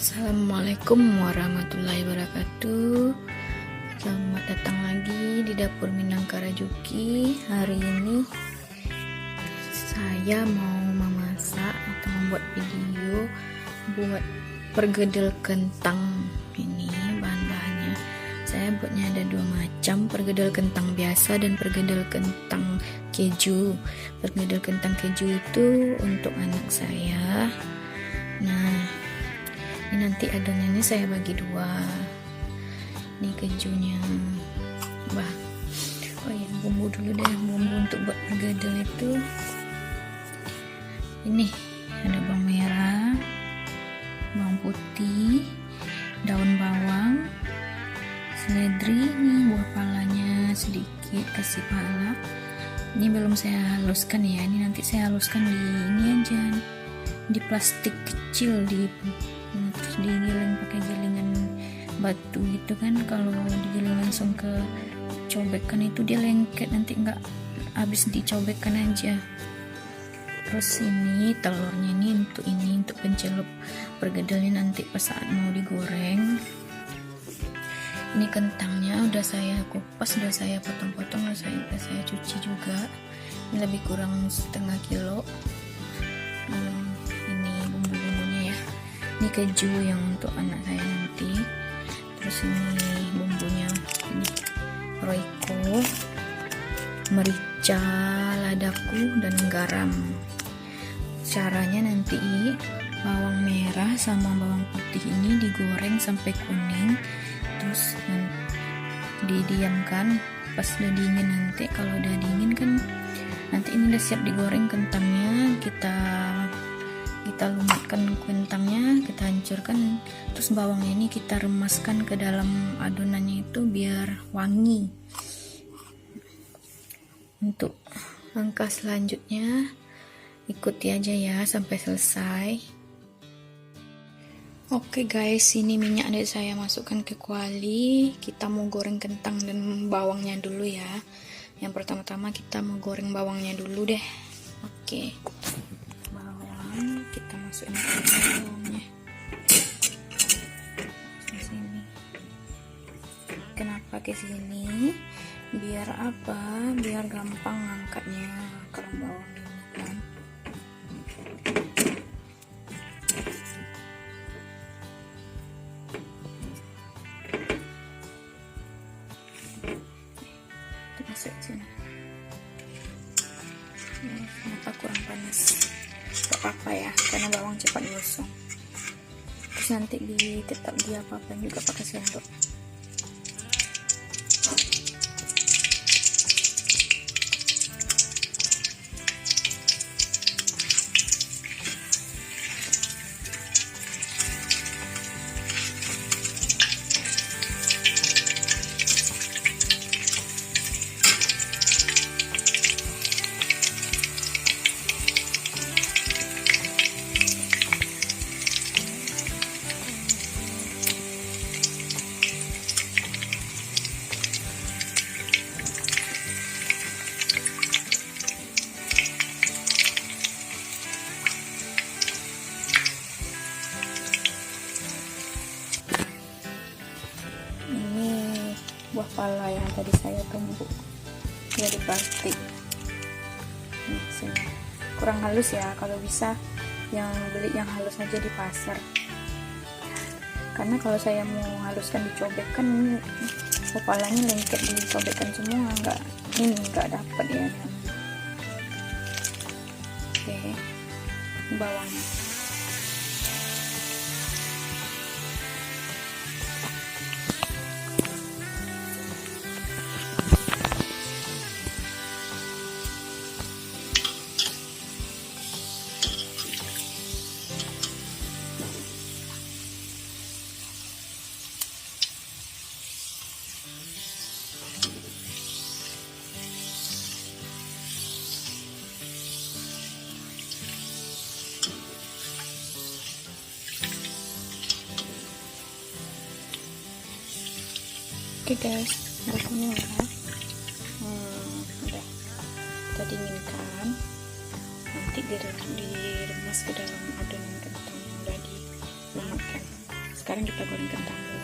Assalamualaikum warahmatullahi wabarakatuh. Selamat datang lagi di dapur Minang Karajuki. Hari ini saya mau memasak atau membuat video buat pergedel kentang. Ini bahan-bahannya saya buatnya ada dua macam, pergedel kentang biasa dan pergedel kentang keju. Pergedel kentang keju itu untuk anak saya. Nah, ini nanti adonannya saya bagi dua. Ini kejunya. Oh ya, bumbu dulu deh. Bumbu untuk buat pergedel itu ini ada bawang merah, bawang putih, daun bawang, seledri, ini buah palanya sedikit, kasih pala. Ini belum saya haluskan ya. Ini nanti saya haluskan di ini aja, di plastik kecil, terus digiling pakai gilingan batu gitu kan. Kalau digiling langsung ke cobekan itu dia lengket, nanti nggak habis dicobekkan aja. Terus ini telurnya ini untuk pencelup pergedelnya nanti pas saat mau digoreng. Ini kentangnya udah saya kupas, udah saya potong-potong, udah saya cuci juga. Ini lebih kurang setengah kilo. Ini bumbu-bumbunya ya. Ini keju yang untuk anak saya nanti. Terus ini bumbunya, ini roiko, merica, ladaku, dan garam. Caranya nanti bawang merah sama bawang putih ini digoreng sampai kuning, terus didiamkan. Pas udah dingin nanti, kalau udah dingin kan nanti ini udah siap digoreng kentangnya. Kita lumatkan kentangnya, kita hancurkan, terus bawangnya ini kita remaskan ke dalam adonannya itu biar wangi. Untuk langkah selanjutnya ikuti aja ya sampai selesai. Oke guys, ini minyak dari saya masukkan ke kuali. Kita mau goreng kentang dan bawangnya dulu ya. Yang pertama-tama kita mau goreng bawangnya dulu deh. Oke, bawang kita masukin ke bawangnya di sini. Kenapa ke sini? Biar apa? Biar gampang ngangkatnya kalau bawang ini kan. Masuk sini. Kenapa kurang panas? Gak apa-apa ya, karena bawang cepat gosong. Terus nanti tetap apa-apain juga pakai sendok. Buah pala yang tadi saya tumbuk dari plastik. Sini. Kurang halus ya, kalau bisa yang beli yang halus aja di pasar. Karena kalau saya mau haluskan dicobekkan, ini buah palanya lengket dicobekkan semua, nggak dapat ya. Oke, bawangnya. Oke guys, udah semua ya. Udah kita dinginkan, nanti diremas ke dalam adonan kentang yang udah dilumatkan. sekarang kita goreng kentang dulu.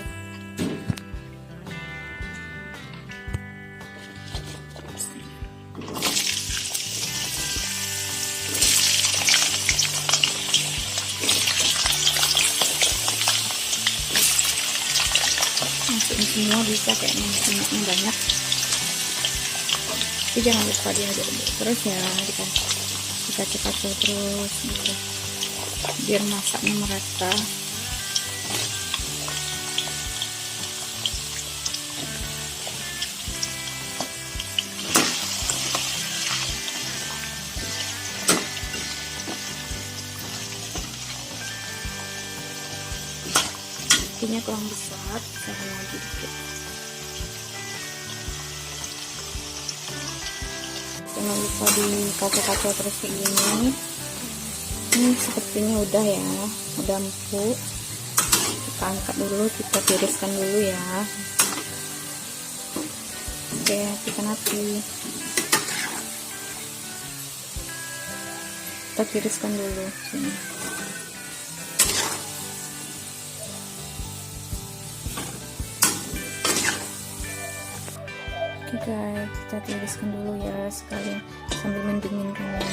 Masukin semua bisa, kayaknya minyaknya banyak, tapi jangan lupa diaduk-aduk terus ya, kita kacau terus gitu biar masaknya merata. Apinya kurang besar, saya lagi dikit. Jangan lupa dikacau-kacau terus kayak gini. Ini sepertinya udah ya, udah empuk. Kita angkat dulu, kita tiriskan dulu ya. Oke, hatikan api. Kita tiriskan dulu sini. Oke guys, kita tiriskan dulu ya sekali sambil mendinginkan.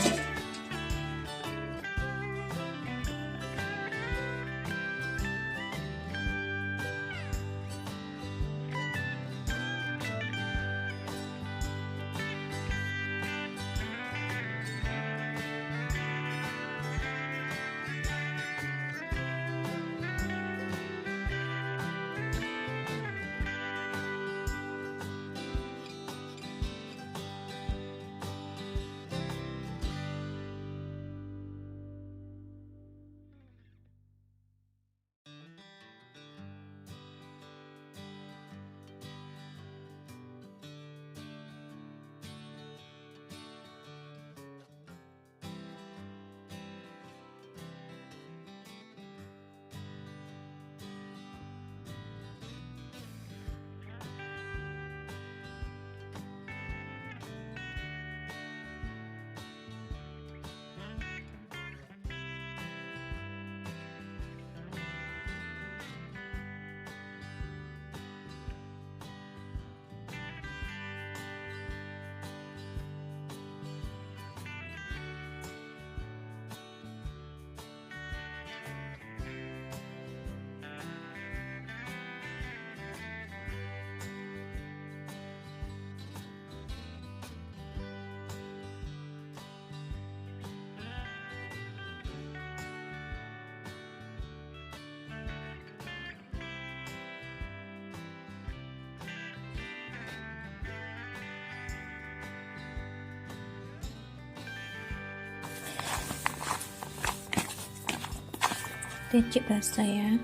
Cicip rasa ya.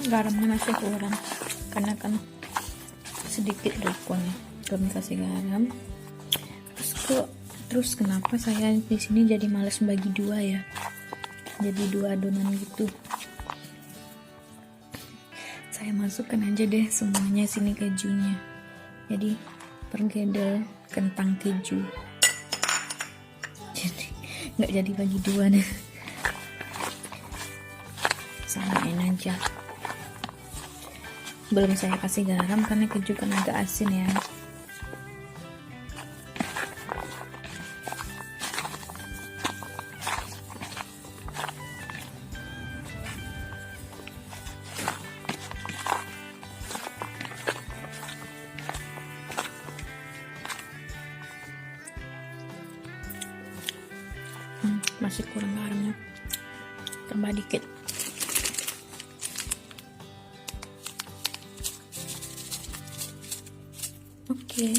Garamnya masih kurang karena kan sedikit dukunnya, belum kasih garam. Terus kenapa saya di sini jadi males bagi dua ya, jadi dua adonan gitu. Saya masukkan aja deh semuanya sini kejunya, jadi pergedel kentang keju, jadi nggak jadi bagi dua deh. Samain aja. Belum saya kasih garam karena keju kan agak asin ya. Masih kurang garamnya, tambah dikit. Oke.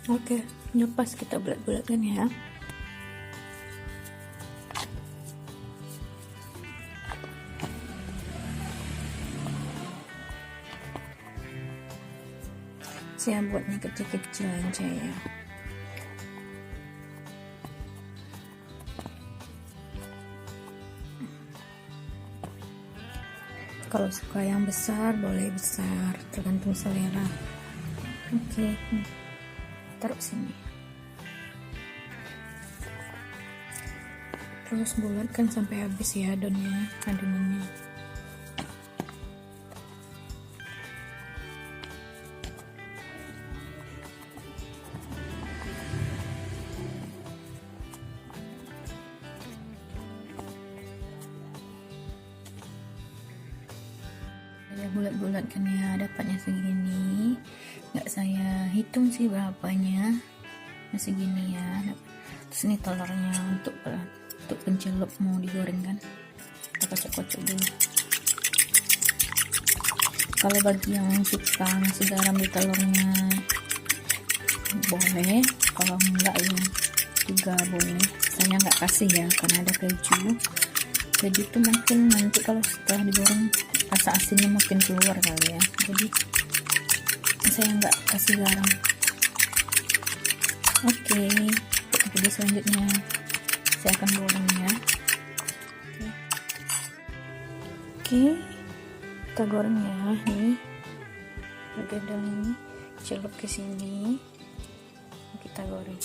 Oke, nyepas kita bulat-bulatkan ya. ya buatnya kecil-kecil aja ya. Kalau suka yang besar boleh besar, tergantung selera. Oke, taruh sini. Terus bulatkan sampai habis ya adonannya. Bulat-bulatkan ya, dapatnya segini. Nggak saya hitung sih berapanya, segini ya. Terus ini telurnya untuk pencelup mau digoreng kan, kita kocok-kocok dulu. Kalau bagi yang suka ngasih garam di telurnya boleh, kalau enggak ya juga boleh. Saya nggak kasih ya karena ada keju itu mungkin nanti kalau setelah digoreng rasa asinnya makin keluar kali ya, jadi saya nggak kasih garam. Oke, jadi selanjutnya saya akan goreng ya. Oke, kita goreng ya. Nih perkedel ini celup ke sini, kita goreng.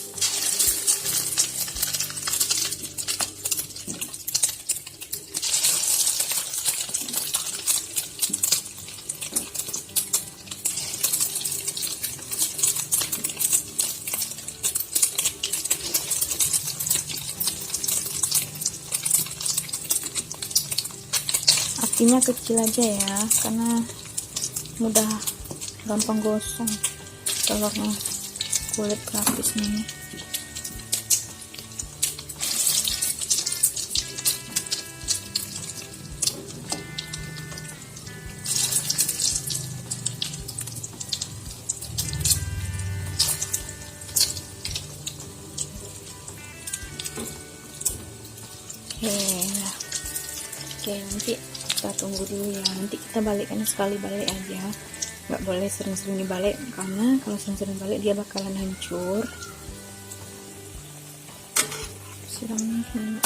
Apinya kecil aja ya, karena mudah gampang gosong telurnya, kulit lapis ini. Oke, nanti kita tunggu dulu ya, nanti kita balikkan sekali balik aja, nggak boleh sering-sering dibalik karena kalau sering-sering balik dia bakalan hancur. Siram minyak.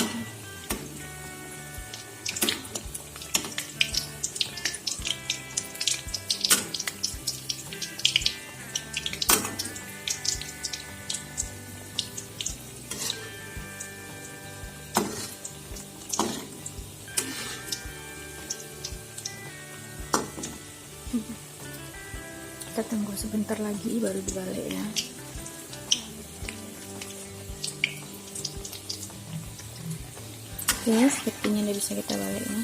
Kita tunggu sebentar lagi baru dibalik ya. Oke, sepertinya udah bisa kita balik ya.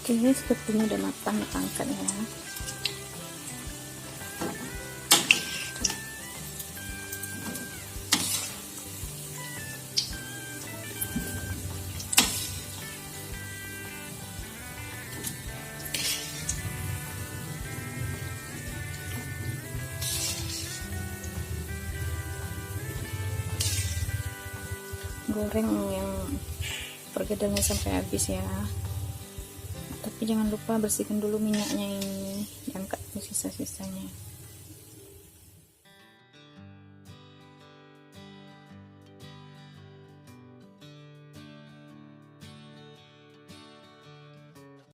Oke, sepertinya udah matang, kita angkat ya. Goreng yang perkedelnya sampai habis ya, tapi jangan lupa bersihkan dulu minyaknya ini, diangkat sisa-sisanya.